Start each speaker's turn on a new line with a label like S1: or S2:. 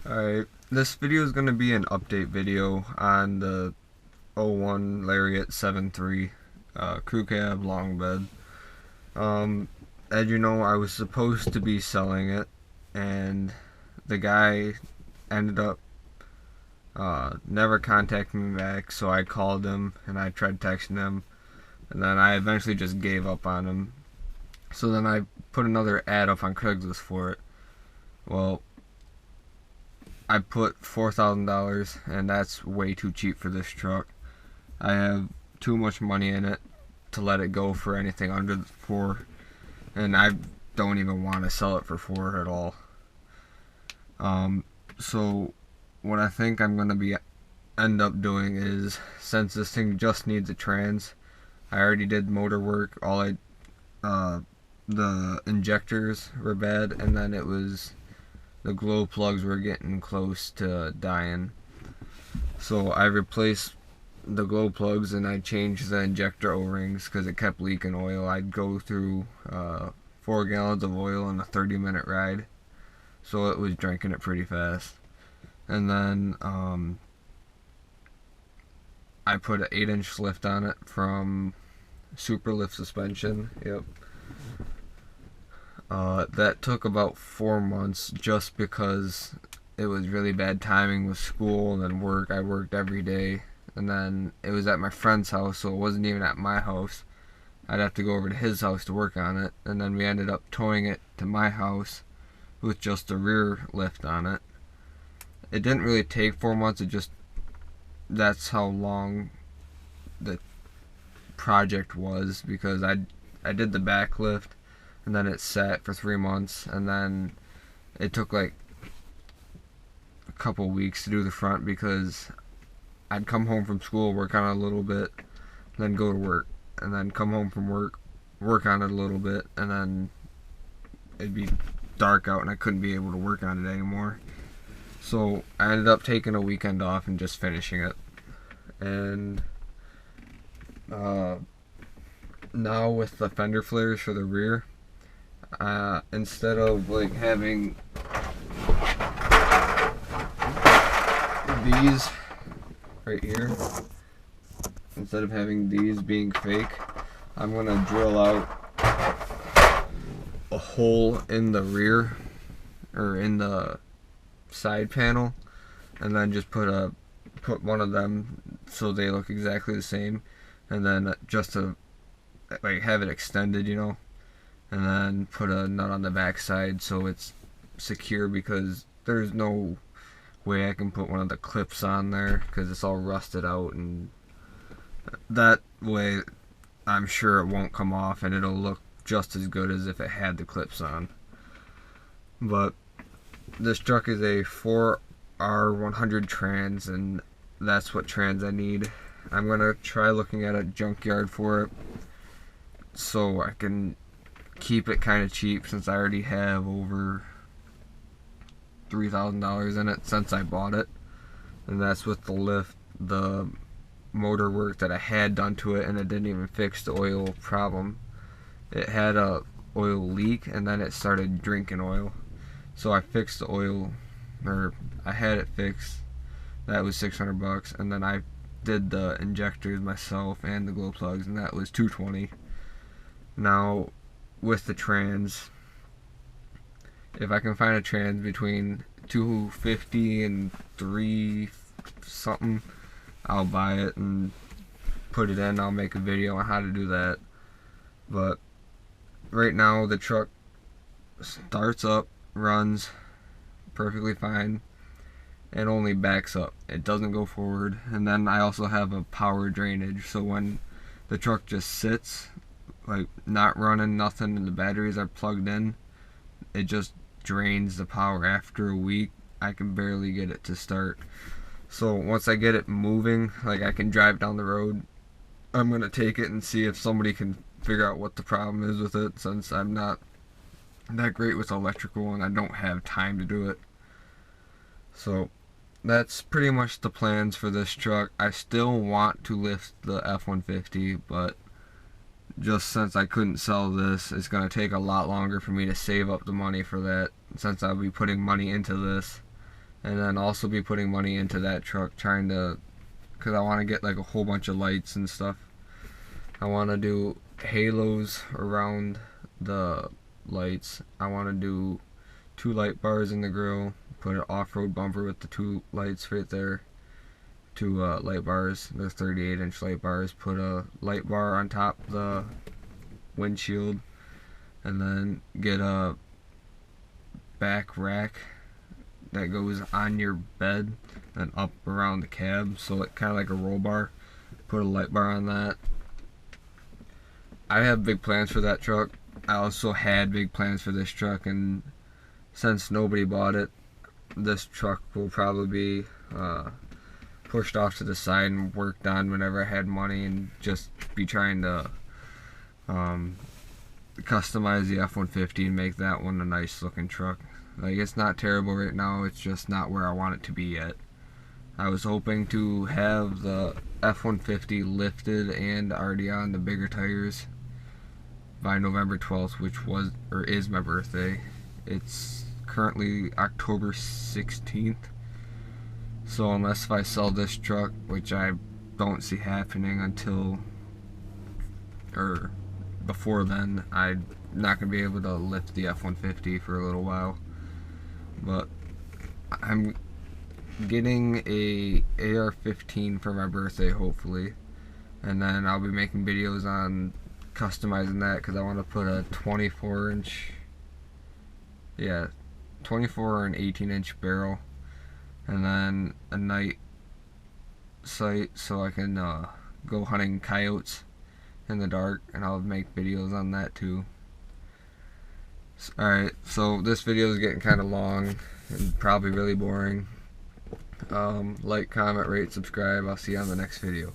S1: Alright, this video is going to be an update video on the '01 Lariat 7.3 crew cab long bed. As you know, I was supposed to be selling it, and the guy ended up never contacting me back, so I called him and I tried texting him, and then I eventually just gave up on him. So then I put another ad up on Craigslist for it. Well, I put $4,000, and that's way too cheap for this truck. I have too much money in it to let it go for anything under four, and I don't even want to sell it for four at all. So what I think I'm gonna be end up doing is, since this thing just needs a trans, I already did motor work. The injectors were bad, and then it was the glow plugs were getting close to dying. So I replaced the glow plugs and I changed the injector O-rings because it kept leaking oil. I'd go through 4 gallons of oil in a 30-minute ride, so it was drinking it pretty fast. And then I put an 8-inch lift on it from Super Lift Suspension. Yep. That took about 4 months just because it was really bad timing with school and then work. I worked every day, and then it was at my friend's house, so it wasn't even at my house. I'd have to go over to his house to work on it, and then we ended up towing it to my house with just a rear lift on it. It didn't really take 4 months, that's how long the project was, because I did the back lift, and then it sat for 3 months, and then it took like a couple weeks to do the front because I'd come home from school, work on it a little bit, then go to work, and then come home from work, work on it a little bit, and then it'd be dark out and I couldn't be able to work on it anymore. So I ended up taking a weekend off and just finishing it. And now with the fender flares for the rear, instead of like having these right here, instead of having these being fake, I'm gonna drill out a hole in the rear or in the side panel, and then just put one of them so they look exactly the same, and then just to like have it extended, and then put a nut on the back side so it's secure, because there's no way I can put one of the clips on there because it's all rusted out, and that way I'm sure it won't come off and it'll look just as good as if it had the clips on. But this truck is a 4R100 trans, and that's what trans I need. I'm gonna try looking at a junkyard for it so I can keep it kind of cheap, since I already have over $3,000 in it since I bought it, and that's with the lift, the motor work that I had done to it, and it didn't even fix the oil problem. It had a oil leak, and then it started drinking oil, so I fixed the oil, or I had it fixed. That was $600, and then I did the injectors myself and the glow plugs, and that was $220. Now with the trans, if I can find a trans between $250 and $3 something, I'll buy it and put it in. I'll make a video on how to do that. But right now the truck starts up, runs perfectly fine, and only backs up. It doesn't go forward. And then I also have a power drainage, so when the truck just sits, like not running nothing, and the batteries are plugged in, it just drains the power. After a week I can barely get it to start. So once I get it moving, like I can drive down the road, I'm gonna take it and see if somebody can figure out what the problem is with it, since I'm not that great with electrical and I don't have time to do it. So that's pretty much the plans for this truck. I still want to lift the F-150, but just since I couldn't sell this, it's going to take a lot longer for me to save up the money for that, since I'll be putting money into this and then also be putting money into that truck, trying to, because I want to get like a whole bunch of lights and stuff. I want to do halos around the lights. I want to do 2 light bars in the grill, put an off-road bumper with the 2 lights right there, 2 light bars, they're 38-inch light bars, put a light bar on top of the windshield, and then get a back rack that goes on your bed and up around the cab, so it kind of like a roll bar. Put a light bar on that. I have big plans for that truck. I also had big plans for this truck, and since nobody bought it, this truck will probably be pushed off to the side and worked on whenever I had money, and just be trying to customize the F-150 and make that one a nice looking truck. Like, it's not terrible right now, it's just not where I want it to be yet. I was hoping to have the F-150 lifted and already on the bigger tires by November 12th, which was, or is, my birthday. It's currently October 16th. So unless if I sell this truck, which I don't see happening until, or before then, I'm not going to be able to lift the F-150 for a little while. But I'm getting a AR-15 for my birthday, hopefully, and then I'll be making videos on customizing that, because I want to put a 24-inch, yeah, 24 and 18-inch barrel, and then a night sight so I can go hunting coyotes in the dark, and I'll make videos on that too. Alright, so this video is getting kind of long and probably really boring. Like, comment, rate, subscribe. I'll see you on the next video.